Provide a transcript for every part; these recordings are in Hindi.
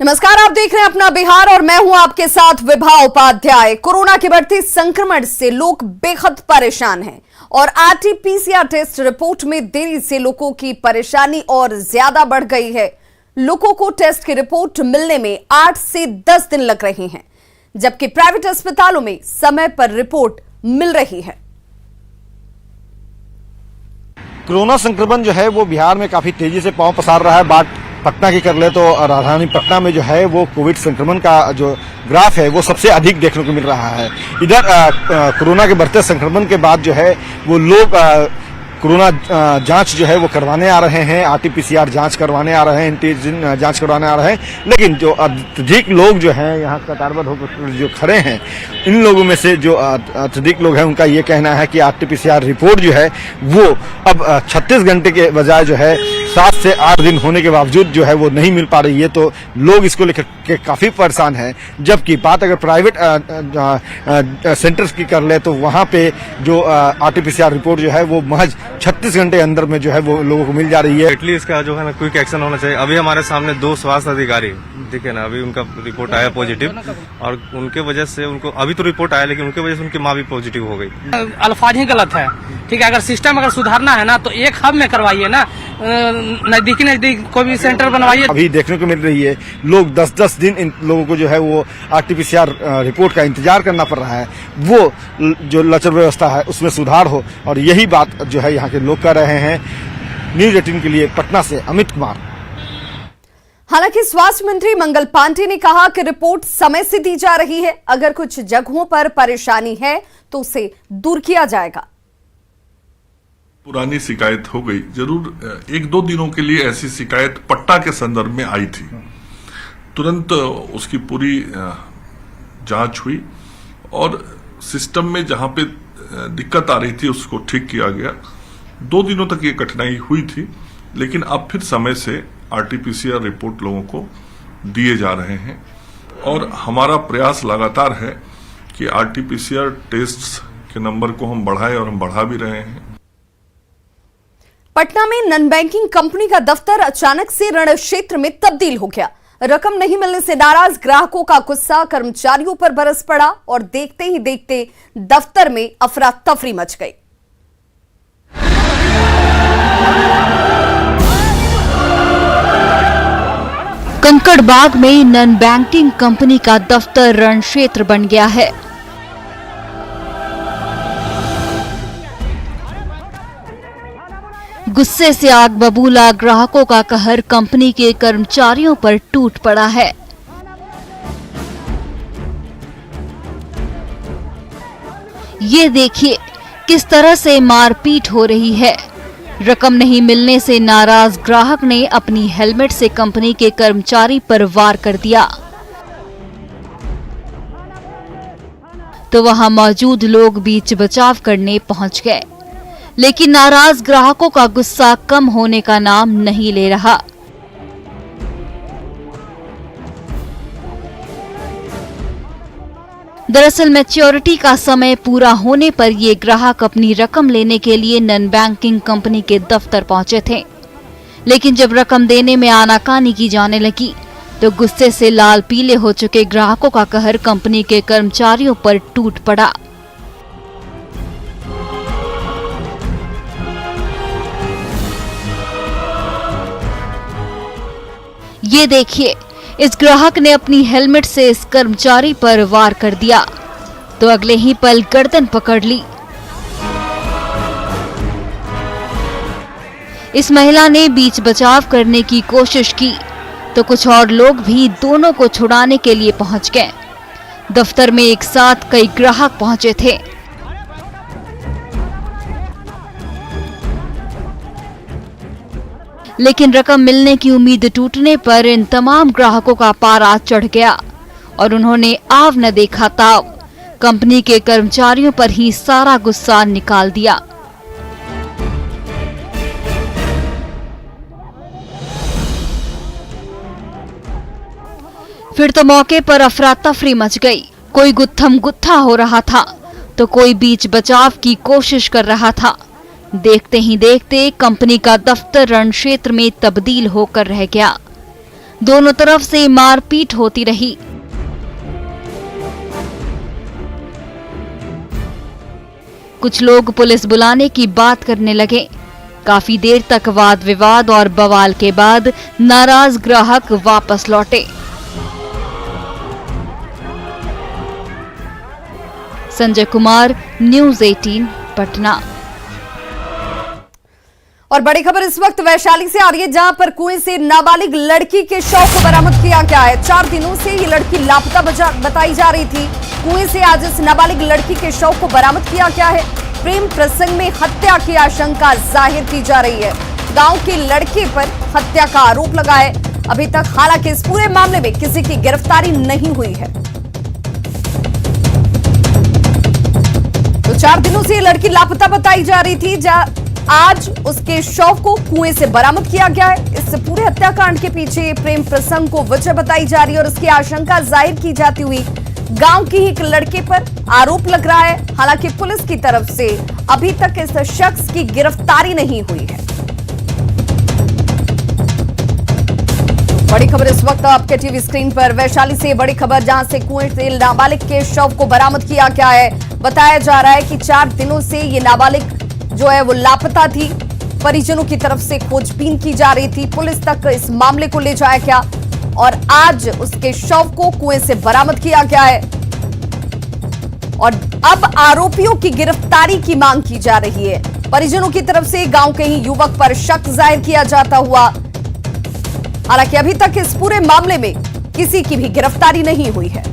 नमस्कार, आप देख रहे हैं अपना बिहार और मैं हूं आपके साथ विभा उपाध्याय। कोरोना के बढ़ते संक्रमण से लोग बेहद परेशान हैं और आरटी-पीसीआर टेस्ट रिपोर्ट में देरी से लोगों की परेशानी और ज्यादा बढ़ गई है। लोगों को टेस्ट की रिपोर्ट मिलने में 8 से 10 दिन लग रहे हैं, जबकि प्राइवेट अस्पतालों में समय पर रिपोर्ट मिल रही है। कोरोना संक्रमण जो है वो बिहार में काफी तेजी से पांव पसार रहा है। बात पटना की कर ले तो राजधानी पटना में जो है वो कोविड संक्रमण का जो ग्राफ है वो सबसे अधिक देखने को मिल रहा है। इधर कोरोना के बढ़ते संक्रमण के बाद जो है वो लोग कोरोना जांच जो है वो करवाने आ रहे हैं, आरटी-पीसीआर जांच करवाने आ रहे हैं, एंटीजन जांच करवाने आ रहे हैं। लेकिन जो अत्यधिक लोग जो हैं यहाँ कतारबद्ध होकर जो खड़े हैं, इन लोगों में से जो अत्यधिक लोग हैं उनका ये कहना है कि आरटी-पीसीआर रिपोर्ट जो है वो अब 36 घंटे के बजाय जो है 7 से 8 दिन होने के बावजूद जो है वो नहीं मिल पा रही है। तो लोग इसको लेकर के काफी परेशान हैं। जबकि बात अगर प्राइवेट सेंटर्स की कर ले तो वहां पे जो आरटी-पीसीआर रिपोर्ट जो है वो महज 36 घंटे अंदर में जो है वो लोगों को मिल जा रही है। एटलीस्ट इसका जो है ना क्विक एक्शन होना चाहिए। अभी हमारे सामने 2 स्वास्थ्य अधिकारी देखे ना, अभी उनका रिपोर्ट आया पॉजिटिव और उनके वजह से उनको अभी तो रिपोर्ट आया, लेकिन उनके वजह से उनकी माँ भी पॉजिटिव हो गई। अल्फाज ही गलत है। ठीक है, अगर सिस्टम अगर सुधारना है ना तो एक हब में करवाइए ना, नजदीक कोई भी सेंटर बनवाइए। अभी देखने को मिल रही है लोग 10-10 दिन इन लोगों को जो है वो आरटी-पीसीआर रिपोर्ट का इंतजार करना पड़ रहा है। वो जो लचर व्यवस्था है उसमें सुधार हो, और यही बात जो है यहाँ के लोग कर रहे हैं। न्यूज 18 के लिए पटना से अमित कुमार। हालांकि स्वास्थ्य मंत्री मंगल पांडे ने कहा कि रिपोर्ट समय से दी जा रही है। अगर कुछ जगहों पर परेशानी है तो उसे दूर किया जाएगा। पुरानी शिकायत हो गई, जरूर 1-2 दिनों के लिए ऐसी शिकायत पट्टा के संदर्भ में आई थी। तुरंत उसकी पूरी जांच हुई और सिस्टम में जहां पे दिक्कत आ रही थी उसको ठीक किया गया। 2 दिनों तक ये कठिनाई हुई थी, लेकिन अब फिर समय से आरटी-पीसीआर रिपोर्ट लोगों को दिए जा रहे हैं और हमारा प्रयास लगातार है कि आरटी-पीसीआर टेस्ट के नंबर को हम बढ़ाएं, और हम बढ़ा भी रहे हैं। पटना में नॉन बैंकिंग कंपनी का दफ्तर अचानक से रण क्षेत्र में तब्दील हो गया। रकम नहीं मिलने से नाराज ग्राहकों का गुस्सा कर्मचारियों पर बरस पड़ा और देखते ही देखते दफ्तर में अफरा तफरी मच गई। कंकड़बाग में नॉन बैंकिंग कंपनी का दफ्तर रण क्षेत्र बन गया है। गुस्से से आग बबूला ग्राहकों का कहर कंपनी के कर्मचारियों पर टूट पड़ा है। ये देखिए किस तरह से मारपीट हो रही है। रकम नहीं मिलने से नाराज ग्राहक ने अपनी हेलमेट से कंपनी के कर्मचारी पर वार कर दिया, तो वहां मौजूद लोग बीच बचाव करने पहुंच गए, लेकिन नाराज ग्राहकों का गुस्सा कम होने का नाम नहीं ले रहा। दरअसल मैच्योरिटी का समय पूरा होने पर ये ग्राहक अपनी रकम लेने के लिए नॉन बैंकिंग कंपनी के दफ्तर पहुंचे थे, लेकिन जब रकम देने में आनाकानी की जाने लगी तो गुस्से से लाल पीले हो चुके ग्राहकों का कहर कंपनी के कर्मचारियों पर टूट पड़ा। ये देखिए, इस ग्राहक ने अपनी हेलमेट से इस कर्मचारी पर वार कर दिया, तो अगले ही पल गर्दन पकड़ ली। इस महिला ने बीच बचाव करने की कोशिश की, तो कुछ और लोग भी दोनों को छुड़ाने के लिए पहुंच गए। दफ्तर में एक साथ कई ग्राहक पहुंचे थे। लेकिन रकम मिलने की उम्मीद टूटने पर इन तमाम ग्राहकों का पारा चढ़ गया और उन्होंने आव न देखा ताव कंपनी के कर्मचारियों पर ही सारा गुस्सा निकाल दिया। फिर तो मौके पर अफरा तफरी मच गई। कोई गुत्थम गुत्था हो रहा था तो कोई बीच बचाव की कोशिश कर रहा था। देखते ही देखते कंपनी का दफ्तर रण क्षेत्र में तब्दील होकर रह गया। दोनों तरफ से मारपीट होती रही। कुछ लोग पुलिस बुलाने की बात करने लगे। काफी देर तक वाद विवाद और बवाल के बाद नाराज ग्राहक वापस लौटे। संजय कुमार, न्यूज़ 18 पटना। और बड़ी खबर इस वक्त वैशाली से आ रही है, जहां पर कुएं से नाबालिग लड़की के शव को बरामद किया गया है। 4 दिनों से ये लड़की लापता बताई जा रही थी। कुएं से आज इस नाबालिग लड़की के शव को बरामद किया गया है। प्रेम प्रसंग में हत्या की आशंका जाहिर की जा रही है। गांव के लड़के पर हत्या का आरोप लगा है। अभी तक हालांकि इस पूरे मामले में किसी की गिरफ्तारी नहीं हुई है। तो 4 दिनों से ये लड़की लापता बताई जा रही थी। आज उसके शव को कुएं से बरामद किया गया है। इस पूरे हत्याकांड के पीछे प्रेम प्रसंग को वजह बताई जा रही है और उसकी आशंका जाहिर की जाती हुई गांव की एक लड़के पर आरोप लग रहा है। हालांकि पुलिस की तरफ से अभी तक इस शख्स की गिरफ्तारी नहीं हुई है। बड़ी खबर इस वक्त आपके टीवी स्क्रीन पर वैशाली से बड़ी खबर, जहां से कुएं से नाबालिग के शव को बरामद किया गया है। बताया जा रहा है कि 4 दिनों से ये नाबालिग जो है वो लापता थी। परिजनों की तरफ से खोजबीन की जा रही थी। पुलिस तक इस मामले को ले जाया गया और आज उसके शव को कुएं से बरामद किया गया है और अब आरोपियों की गिरफ्तारी की मांग की जा रही है। परिजनों की तरफ से गांव के ही युवक पर शक जाहिर किया जाता हुआ, हालांकि अभी तक इस पूरे मामले में किसी की भी गिरफ्तारी नहीं हुई है।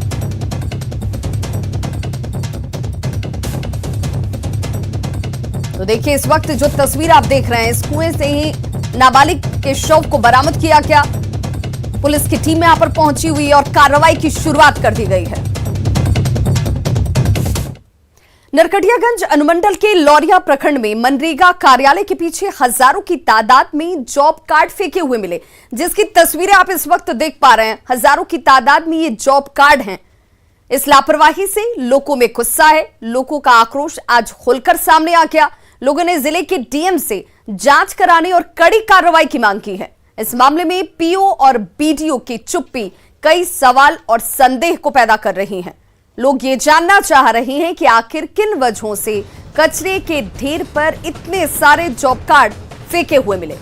तो देखिए इस वक्त जो तस्वीर आप देख रहे हैं, इस कुएं से ही नाबालिग के शव को बरामद किया गया। पुलिस की टीम यहां पर पहुंची हुई और कार्रवाई की शुरुआत कर दी गई है। नरकटियागंज अनुमंडल के लौरिया प्रखंड में मनरेगा कार्यालय के पीछे हजारों की तादाद में जॉब कार्ड फेंके हुए मिले, जिसकी तस्वीरें आप इस वक्त देख पा रहे हैं। हजारों की तादाद में ये जॉब कार्ड हैं। इस लापरवाही से लोगों में गुस्सा है। लोगों का आक्रोश आज खुलकर सामने आ गया। लोगों ने जिले के डीएम से जांच कराने और कड़ी कार्रवाई की मांग की है। इस मामले में पीओ और बीडीओ की चुप्पी कई सवाल और संदेह को पैदा कर रही है। लोग ये जानना चाह रहे हैं कि आखिर किन वजहों से कचरे के ढेर पर इतने सारे जॉब कार्ड फेंके हुए मिले।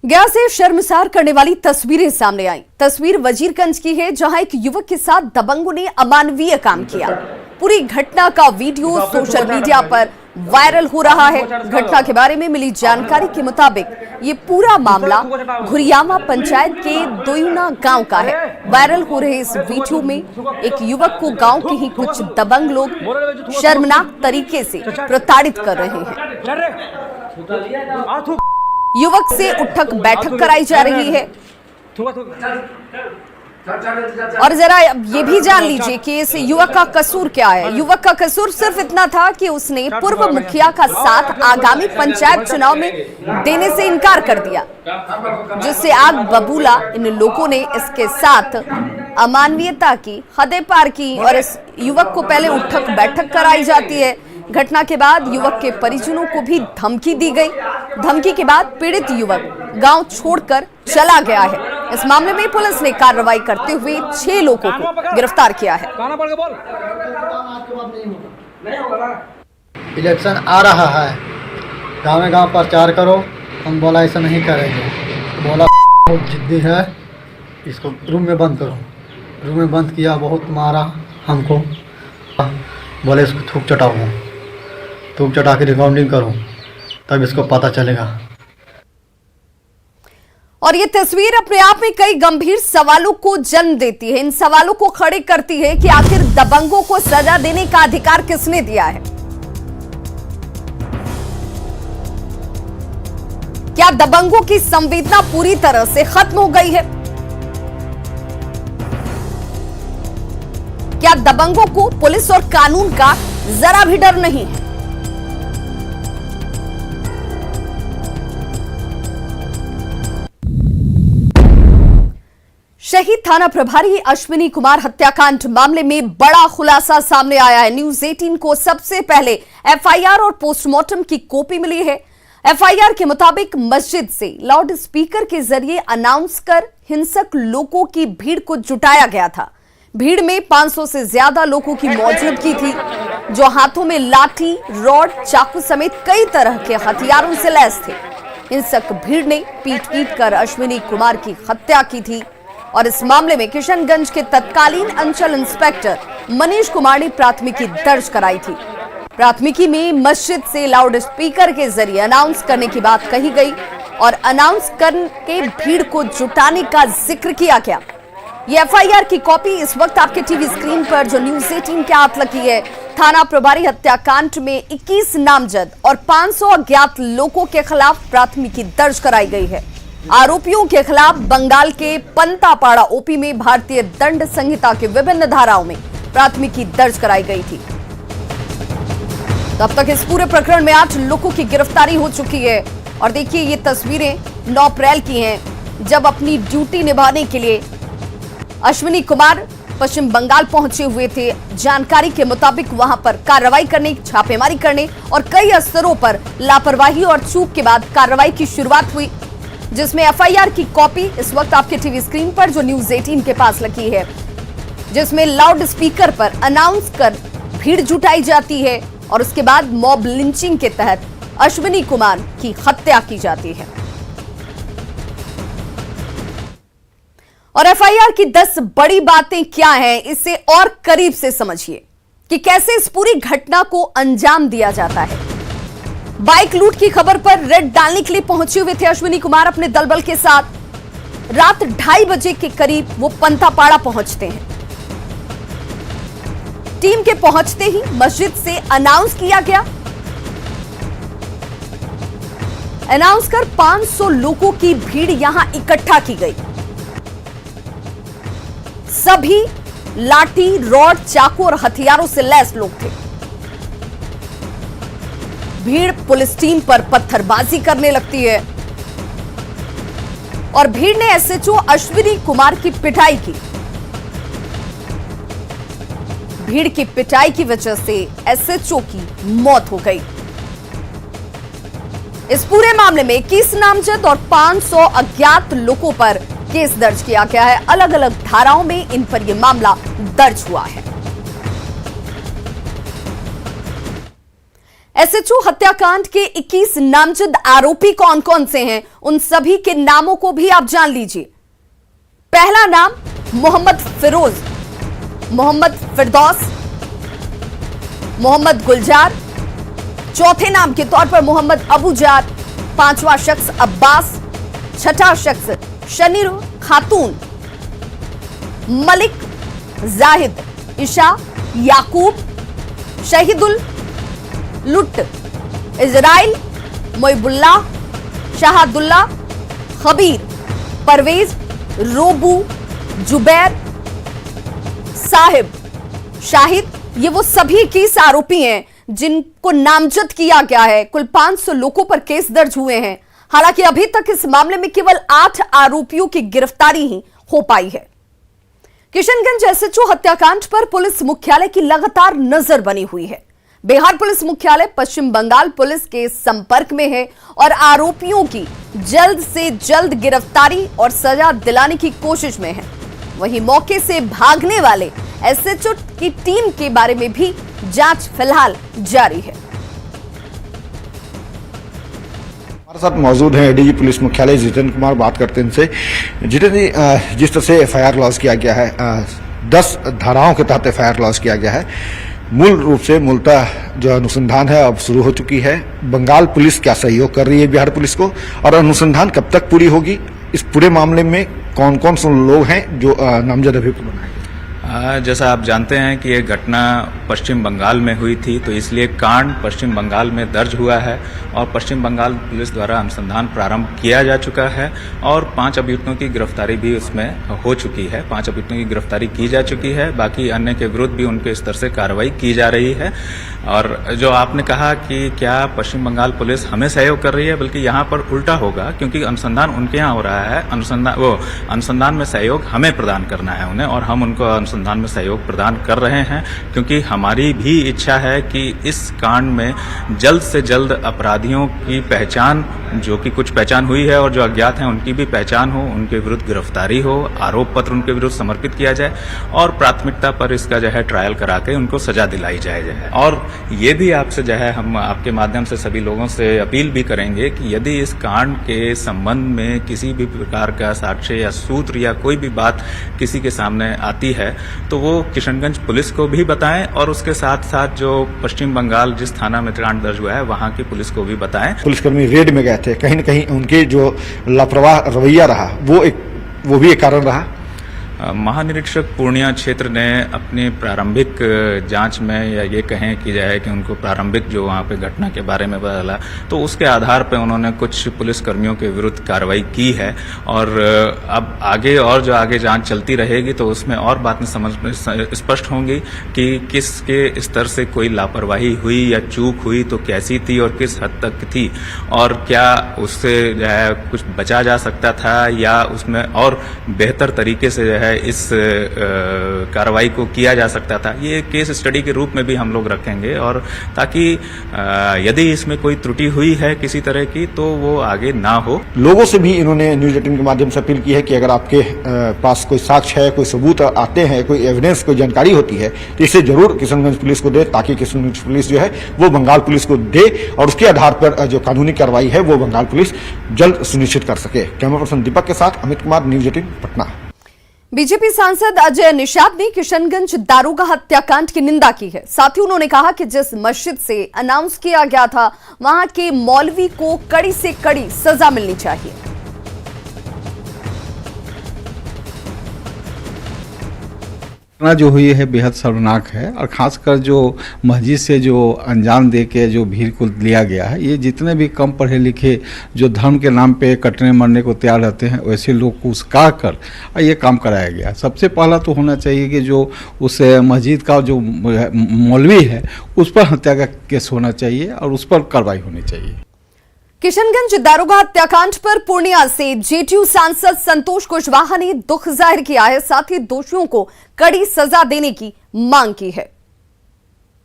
गया से शर्मसार करने वाली तस्वीरें सामने आई। तस्वीर वजीरगंज की है, जहां एक युवक के साथ दबंगों ने अमानवीय काम किया। पूरी घटना का वीडियो सोशल मीडिया पर वायरल हो रहा है। घटना के बारे में मिली जानकारी के मुताबिक ये पूरा मामला घुरियामा पंचायत के दोयुना गांव का है। वायरल हो रहे इस वीडियो में एक युवक को गांव के ही कुछ दबंग लोग शर्मनाक तरीके से प्रताड़ित कर रहे हैं। युवक से उठक बैठक कराई जा रही है और जरा ये भी जान लीजिए कि इस युवक का कसूर क्या है। युवक का कसूर सिर्फ इतना था कि उसने पूर्व मुखिया का साथ आगामी पंचायत चुनाव में देने से इनकार कर दिया, जिससे आग बबूला इन लोगों ने इसके साथ अमानवीयता की हदें पार की और इस युवक को पहले उठक बैठक कराई जाती है। घटना के बाद युवक के परिजनों को भी धमकी दी गई। धमकी के बाद पीड़ित युवक गांव छोड़कर चला गया है। इस मामले में पुलिस ने कार्रवाई करते हुए 6 लोगों को गिरफ्तार किया है। इलेक्शन आ रहा है, गाँव गाँव प्रचार करो। हम बोला ऐसा नहीं करेंगे। बोला बहुत जिद्दी है, इसको रूम में बंद करो। रूम में बंद किया, बहुत मारा हमको। बोले इसको थूक चटाओ, थूक चटा के रिकॉर्डिंग करो, तब इसको पता चलेगा। और ये तस्वीर अपने आप में कई गंभीर सवालों को जन्म देती है। इन सवालों को खड़े करती है कि आखिर दबंगों को सजा देने का अधिकार किसने दिया है? क्या दबंगों की संवेदना पूरी तरह से खत्म हो गई है? क्या दबंगों को पुलिस और कानून का जरा भी डर नहीं है? शहीद थाना प्रभारी अश्विनी कुमार हत्याकांड मामले में बड़ा खुलासा सामने आया है। न्यूज़ 18 को सबसे पहले एफआईआर और पोस्टमार्टम की कॉपी मिली है। एफआईआर के मुताबिक मस्जिद से लाउड स्पीकर के जरिए अनाउंस कर हिंसक लोगों की भीड़ को जुटाया गया था। भीड़ में 500 से ज्यादा लोगों की मौजूदगी थी, जो हाथों में लाठी, रॉड, चाकू समेत कई तरह के हथियारों से लैस थे। हिंसक भीड़ ने पीट कर अश्विनी कुमार की हत्या की थी और इस मामले में किशनगंज के तत्कालीन अंचल इंस्पेक्टर मनीष कुमार ने प्राथमिकी दर्ज कराई थी। प्राथमिकी में मस्जिद से लाउड स्पीकर के जरिए अनाउंस करने की बात कही गई और अनाउंस करके भीड़ को जुटाने का जिक्र किया गया। ये एफआईआर की कॉपी इस वक्त आपके टीवी स्क्रीन पर जो न्यूज़ 18 के हाथ लगी है। थाना प्रभारी हत्याकांड में 21 नामजद और 500 अज्ञात लोगों के खिलाफ प्राथमिकी दर्ज कराई गई है। आरोपियों के खिलाफ बंगाल के पंतापाड़ा ओपी में भारतीय दंड संहिता के विभिन्न धाराओं में प्राथमिकी दर्ज कराई गई थी। तब तक इस पूरे प्रकरण में 8 लोगों की गिरफ्तारी हो चुकी है। और देखिए, ये तस्वीरें 9 अप्रैल की हैं, जब अपनी ड्यूटी निभाने के लिए अश्विनी कुमार पश्चिम बंगाल पहुंचे हुए थे। जानकारी के मुताबिक वहां पर कार्रवाई करने, छापेमारी करने और कई स्तरों पर लापरवाही और चूक के बाद कार्रवाई की शुरुआत हुई, जिसमें एफआईआर की कॉपी इस वक्त आपके टीवी स्क्रीन पर जो न्यूज़ 18 के पास लगी है, जिसमें लाउड स्पीकर पर अनाउंस कर भीड़ जुटाई जाती है और उसके बाद मॉब लिंचिंग के तहत अश्विनी कुमार की हत्या की जाती है। और एफआईआर की 10 बड़ी बातें क्या हैं, इसे और करीब से समझिए कि कैसे इस पूरी घटना को अंजाम दिया जाता है। बाइक लूट की खबर पर रेड डालने के लिए पहुंचे हुए थे अश्विनी कुमार अपने दलबल के साथ। रात 2:30 बजे के करीब वो पंतापाड़ा पहुंचते हैं। टीम के पहुंचते ही मस्जिद से अनाउंस किया गया। अनाउंस कर 500 लोगों की भीड़ यहां इकट्ठा की गई। सभी लाठी, रॉड, चाकू और हथियारों से लैस लोग थे। भीड़ पुलिस टीम पर पत्थरबाजी करने लगती है और भीड़ ने एसएचओ अश्विनी कुमार की पिटाई की। भीड़ की पिटाई की वजह से एसएचओ की मौत हो गई। इस पूरे मामले में 21 नामजद और 500 अज्ञात लोगों पर केस दर्ज किया गया है। अलग अलग धाराओं में इन पर यह मामला दर्ज हुआ है। एसएचओ हत्याकांड के 21 नामजद आरोपी कौन कौन से हैं, उन सभी के नामों को भी आप जान लीजिए। पहला नाम मोहम्मद फिरोज, मोहम्मद फिरदौस, मोहम्मद गुलजार, चौथे नाम के तौर पर मोहम्मद अबूजार, पांचवा शख्स अब्बास, छठा शख्स शनीर खातून, मलिक, जाहिद, ईशा, याकूब, शहीदुल लुट, इजराइल, मोइबुल्लाह, शहादुल्ला, खबीर, परवेज, रोबू, जुबैर, साहिब, शाहिद, ये वो सभी 21 आरोपी हैं जिनको नामजद किया गया है। कुल 500 लोगों पर केस दर्ज हुए हैं। हालांकि अभी तक इस मामले में केवल 8 आरोपियों की गिरफ्तारी ही हो पाई है। किशनगंज एसएचओ हत्याकांड पर पुलिस मुख्यालय की लगातार नजर बनी हुई है। बिहार पुलिस मुख्यालय पश्चिम बंगाल पुलिस के संपर्क में है और आरोपियों की जल्द से जल्द गिरफ्तारी और सजा दिलाने की कोशिश में है। वहीं मौके से भागने वाले एसएचओ की टीम के बारे में भी जांच फिलहाल जारी है। हमारे साथ मौजूद हैं एडीजी पुलिस मुख्यालय जितेंद्र कुमार, बात करते हैं इनसे। जितेंद्र जी, जिस तरह से एफआईआर लॉन्च किया गया है, 10 धाराओं के तहत एफआईआर लॉन्च किया गया है, मूल रूप से मूलतः जो अनुसंधान है अब शुरू हो चुकी है। बंगाल पुलिस क्या सहयोग कर रही है बिहार पुलिस को, और अनुसंधान कब तक पूरी होगी? इस पूरे मामले में कौन कौन से लोग हैं जो नामजद अभियुक्त बनाए? जैसा आप जानते हैं कि ये घटना पश्चिम बंगाल में हुई थी, तो इसलिए कांड पश्चिम बंगाल में दर्ज हुआ है और पश्चिम बंगाल पुलिस द्वारा अनुसंधान प्रारंभ किया जा चुका है और 5 अभियुक्तों की गिरफ्तारी भी उसमें हो चुकी है। 5 अभियुक्तों की गिरफ्तारी की जा चुकी है, बाकी अन्य के विरुद्ध भी उनके स्तर से कार्रवाई की जा रही है। और जो आपने कहा कि क्या पश्चिम बंगाल पुलिस हमें सहयोग कर रही है, बल्कि यहाँ पर उल्टा होगा, क्योंकि अनुसंधान उनके यहाँ हो रहा है। अनुसंधान में सहयोग हमें प्रदान करना है उन्हें, और हम उनको अनुसंधान अनुसंधान में सहयोग प्रदान कर रहे हैं, क्योंकि हमारी भी इच्छा है कि इस कांड में जल्द से जल्द अपराधियों की पहचान, जो कि कुछ पहचान हुई है और जो अज्ञात हैं उनकी भी पहचान हो, उनके विरुद्ध गिरफ्तारी हो, आरोप पत्र उनके विरुद्ध समर्पित किया जाए और प्राथमिकता पर इसका जो है ट्रायल करा के उनको सजा दिलाई जाए। और ये भी आपसे जो है हम आपके माध्यम से सभी लोगों से अपील भी करेंगे कि यदि इस कांड के संबंध में किसी भी प्रकार का साक्ष्य या सूत्र या कोई भी बात किसी के सामने आती है तो वो किशनगंज पुलिस को भी बताएं और उसके साथ साथ जो पश्चिम बंगाल जिस थाना में कांड दर्ज हुआ है वहां की पुलिस को भी बताएं। पुलिसकर्मी रेड में गए थे, कहीं न कहीं उनके जो लापरवाह रवैया रहा वो भी एक कारण रहा। महानिरीक्षक पूर्णिया क्षेत्र ने अपनी प्रारंभिक जांच में, या ये कहें कि जो है कि उनको प्रारंभिक जो वहाँ पे घटना के बारे में पता चला, तो उसके आधार पर उन्होंने कुछ पुलिसकर्मियों के विरुद्ध कार्रवाई की है। और अब आगे और जो आगे जांच चलती रहेगी तो उसमें और बातें स्पष्ट होंगी कि किसके स्तर से कोई लापरवाही हुई या चूक हुई तो कैसी थी और किस हद तक थी, और क्या उससे जो है कुछ बचा जा सकता था या उसमें और बेहतर तरीके से जो है इस कार्रवाई को किया जा सकता था। ये केस स्टडी के रूप में भी हम लोग रखेंगे, और ताकि यदि इसमें कोई त्रुटि हुई है किसी तरह की तो वो आगे ना हो। लोगों से भी इन्होंने न्यूज 18 के माध्यम से अपील की है कि अगर आपके पास कोई साक्ष्य है, कोई सबूत आते हैं, कोई एविडेंस, कोई जानकारी होती है तो इसे जरूर किशनगंज पुलिस को दे, ताकि किशनगंज पुलिस जो है वो बंगाल पुलिस को दे और उसके आधार पर जो कानूनी कार्रवाई है वो बंगाल पुलिस जल्द सुनिश्चित कर सके। कैमरा पर्सन दीपक के साथ अमित कुमार, न्यूज 18 पटना। बीजेपी सांसद अजय निषाद ने किशनगंज दारोगा हत्याकांड की निंदा की है। साथ ही उन्होंने कहा कि जिस मस्जिद से अनाउंस किया गया था वहां के मौलवी को कड़ी से कड़ी सजा मिलनी चाहिए। घटना जो हुई है बेहद शर्मनाक है, और खासकर जो मस्जिद से जो अंजाम दे के जो भीड़ को लिया गया है, ये जितने भी कम पढ़े लिखे जो धर्म के नाम पे कटने मरने को तैयार रहते हैं वैसे लोग को उस्का कर ये काम कराया गया। सबसे पहला तो होना चाहिए कि जो उस मस्जिद का जो मौलवी है उस पर हत्या का केस होना चाहिए और उस पर कार्रवाई होनी चाहिए। किशनगंज दारोगा हत्याकांड पर पूर्णिया से जेडीयू सांसद संतोष कुशवाहा ने दुख जाहिर किया है, साथ ही दोषियों को कड़ी सजा देने की मांग की है।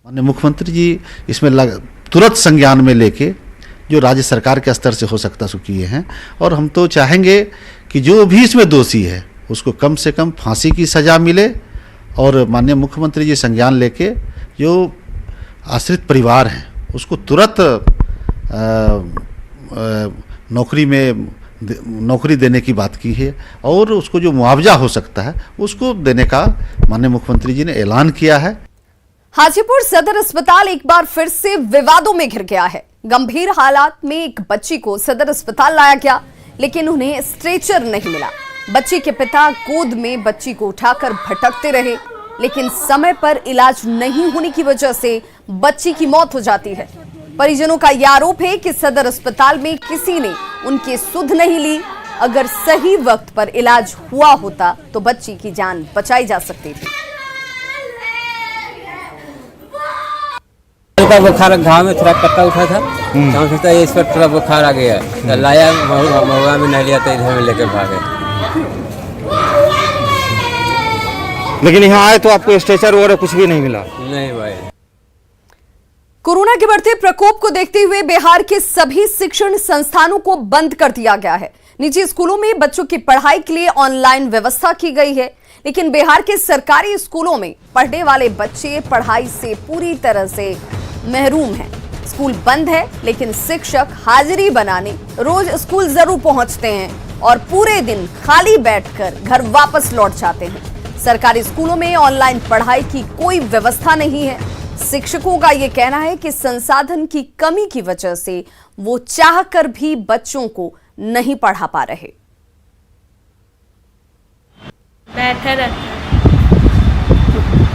माननीय मुख्यमंत्री जी इसमें तुरंत संज्ञान में लेके जो राज्य सरकार के स्तर से हो सकता सो किए हैं, और हम तो चाहेंगे कि जो भी इसमें दोषी है उसको कम से कम फांसी की सजा मिले, और माननीय मुख्यमंत्री जी संज्ञान लेके जो आश्रित परिवार हैं उसको तुरंत नौकरी देने की बात की है, और उसको जो मुआवजा हो सकता है उसको देने का माननीय मुख्यमंत्री जी ने ऐलान किया है। हाजीपुर सदर अस्पताल एक बार फिर से विवादों में घिर गया है। गंभीर हालात में एक बच्ची को सदर अस्पताल लाया गया, लेकिन उन्हें स्ट्रेचर नहीं मिला। बच्ची के पिता गोद में बच्ची को उठाकर भटकते रहे, लेकिन समय पर इलाज नहीं होने की वजह से बच्ची की मौत हो जाती है। परिजनों का यह आरोप है कि सदर अस्पताल में किसी ने उनकी सुध नहीं ली। अगर सही वक्त पर इलाज हुआ होता तो बच्ची की जान बचाई जा सकती थी। बुखार घाव में थोड़ा कट्टा उठा था, तो सोचता इस पर थोड़ा बुखार आ गया, तो लाया महुआ में नहीं लिया तो इधर में लेकर भागे। लेकिन यहाँ आए तो आपको स्ट्रेचर वगैरह कुछ भी नहीं मिला? नहीं भाई। कोरोना के बढ़ते प्रकोप को देखते हुए बिहार के सभी शिक्षण संस्थानों को बंद कर दिया गया है। निजी स्कूलों में बच्चों की पढ़ाई के लिए ऑनलाइन व्यवस्था की गई है, लेकिन बिहार के सरकारी स्कूलों में पढ़ने वाले बच्चे पढ़ाई से पूरी तरह से महरूम हैं। स्कूल बंद है, लेकिन शिक्षक हाजिरी बनाने रोज स्कूल जरूर पहुंचते हैं और पूरे दिन खाली बैठकर घर वापस लौट जाते हैं। सरकारी स्कूलों में ऑनलाइन पढ़ाई की कोई व्यवस्था नहीं है। शिक्षकों का यह कहना है कि संसाधन की कमी की वजह से वो चाहकर भी बच्चों को नहीं पढ़ा पा रहे। बैठे रहते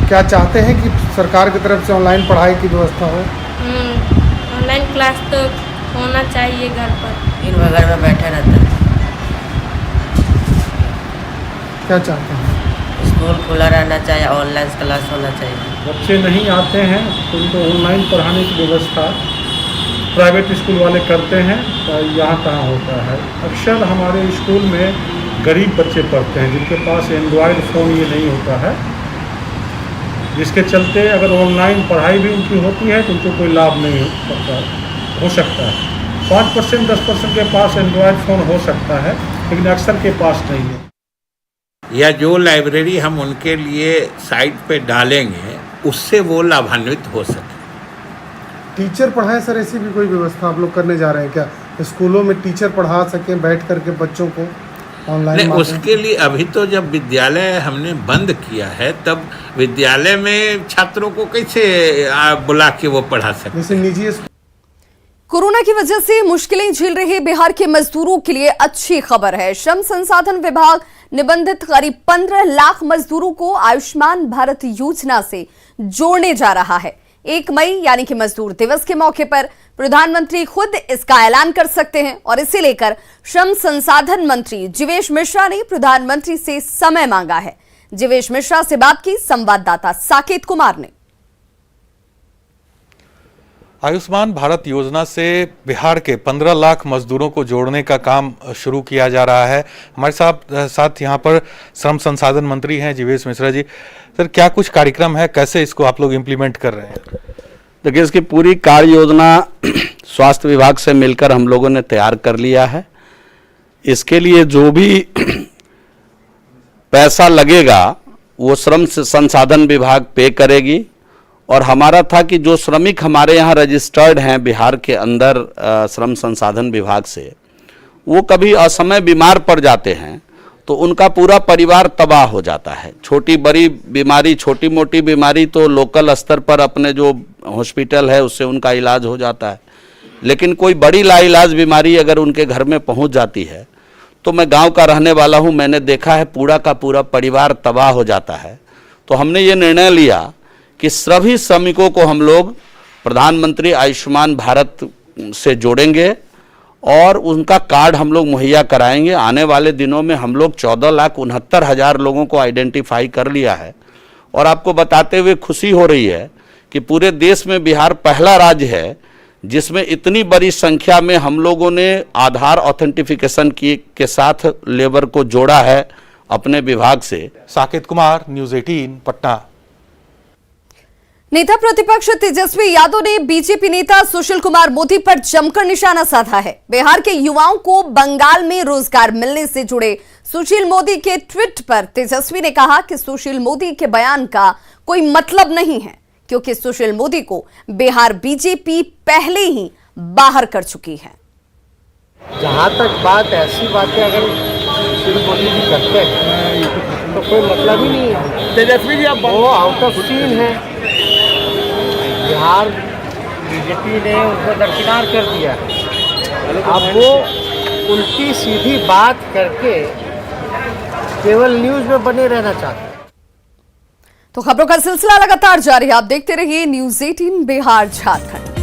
क्या चाहते हैं कि सरकार की तरफ से ऑनलाइन पढ़ाई की व्यवस्था हो? ऑनलाइन क्लास तो होना चाहिए घर पर। दिन भर घर में बैठे रहते हैं। क्या चाहते हैं? स्कूल खुला रहना चाहिए, ऑनलाइन क्लास होना चाहिए। बच्चे नहीं आते हैं तो उनको ऑनलाइन पढ़ाने की व्यवस्था प्राइवेट स्कूल वाले करते हैं, यहाँ कहाँ होता है। अक्सर हमारे स्कूल में गरीब बच्चे पढ़ते हैं जिनके पास एंड्रॉयड फ़ोन ये नहीं होता है, जिसके चलते अगर ऑनलाइन पढ़ाई भी उनकी होती है तो उनको कोई लाभ नहीं हो सकता है। 5% 10% के पास एंड्रॉयड फ़ोन हो सकता है, लेकिन अक्सर के पास नहीं है। या जो लाइब्रेरी हम उनके लिए साइट पे डालेंगे उससे वो लाभान्वित हो सके। टीचर पढ़ाएं सर, ऐसी भी कोई व्यवस्था आप लोग करने जा रहे हैं क्या? स्कूलों में टीचर पढ़ा सकें बैठ करके बच्चों को ऑनलाइन? उसके लिए अभी तो जब विद्यालय हमने बंद किया है तब विद्यालय में छात्रों को कैसे बुला के वो पढ़ा सकते? जैसे निजी कोरोना की वजह से मुश्किलें झेल रहे बिहार के मजदूरों के लिए अच्छी खबर है। श्रम संसाधन विभाग निबंधित करीब 15 लाख मजदूरों को आयुष्मान भारत योजना से जोड़ने जा रहा है। 1 मई यानी कि मजदूर दिवस के मौके पर प्रधानमंत्री खुद इसका ऐलान कर सकते हैं और इसे लेकर श्रम संसाधन मंत्री जीवेश मिश्रा ने प्रधानमंत्री से समय मांगा है। जीवेश मिश्रा से बात की संवाददाता साकेत कुमार ने। आयुष्मान भारत योजना से बिहार के 15 लाख मजदूरों को जोड़ने का काम शुरू किया जा रहा है। हमारे साथ यहाँ पर श्रम संसाधन मंत्री हैं जीवेश मिश्रा जी। सर, क्या कुछ कार्यक्रम है, कैसे इसको आप लोग इम्प्लीमेंट कर रहे हैं? देखिए, इसकी पूरी कार्य योजना स्वास्थ्य विभाग से मिलकर हम लोगों ने तैयार कर लिया है। इसके लिए जो भी पैसा लगेगा वो श्रम संसाधन विभाग पे करेगी और हमारा था कि जो श्रमिक हमारे यहाँ रजिस्टर्ड हैं बिहार के अंदर श्रम संसाधन विभाग से, वो कभी असमय बीमार पड़ जाते हैं तो उनका पूरा परिवार तबाह हो जाता है। छोटी बड़ी बीमारी, छोटी मोटी बीमारी तो लोकल स्तर पर अपने जो हॉस्पिटल है उससे उनका इलाज हो जाता है, लेकिन कोई बड़ी लाइलाज बीमारी अगर उनके घर में पहुंच जाती है तो मैं गांव का रहने वाला हूं, मैंने देखा है पूरा का पूरा परिवार तबाह हो जाता है। तो हमने ये निर्णय लिया कि सभी श्रमिकों को हम लोग प्रधानमंत्री आयुष्मान भारत से जोड़ेंगे और उनका कार्ड हम लोग मुहैया कराएंगे। आने वाले दिनों में हम लोग 14,69,000 लोगों को आइडेंटिफाई कर लिया है और आपको बताते हुए खुशी हो रही है कि पूरे देश में बिहार पहला राज्य है जिसमें इतनी बड़ी संख्या में हम लोगों ने आधार ऑथेंटिफिकेशन के साथ लेबर को जोड़ा है अपने विभाग से। साकेत कुमार, न्यूज़ 18 पटना। नेता प्रतिपक्ष तेजस्वी यादव ने बीजेपी नेता सुशील कुमार मोदी पर जमकर निशाना साधा है। बिहार के युवाओं को बंगाल में रोजगार मिलने से जुड़े सुशील मोदी के ट्वीट पर तेजस्वी ने कहा कि सुशील मोदी के बयान का कोई मतलब नहीं है, क्योंकि सुशील मोदी को बिहार बीजेपी पहले ही बाहर कर चुकी है। जहाँ तक बात ऐसी बातें अगर सुशील मोदी जी करते हैं तो कोई मतलब ही नहीं है। तेजस्वी जी वो आउट ऑफ सीन है। बिहार बीजेपी ने उनको दरकिनार कर दिया। अब वो उल्टी सीधी बात करके केवल न्यूज़ में बने रहना चाहते हैं। तो खबरों का सिलसिला लगातार जारी है। आप देखते रहिए न्यूज़ 18 बिहार झारखंड।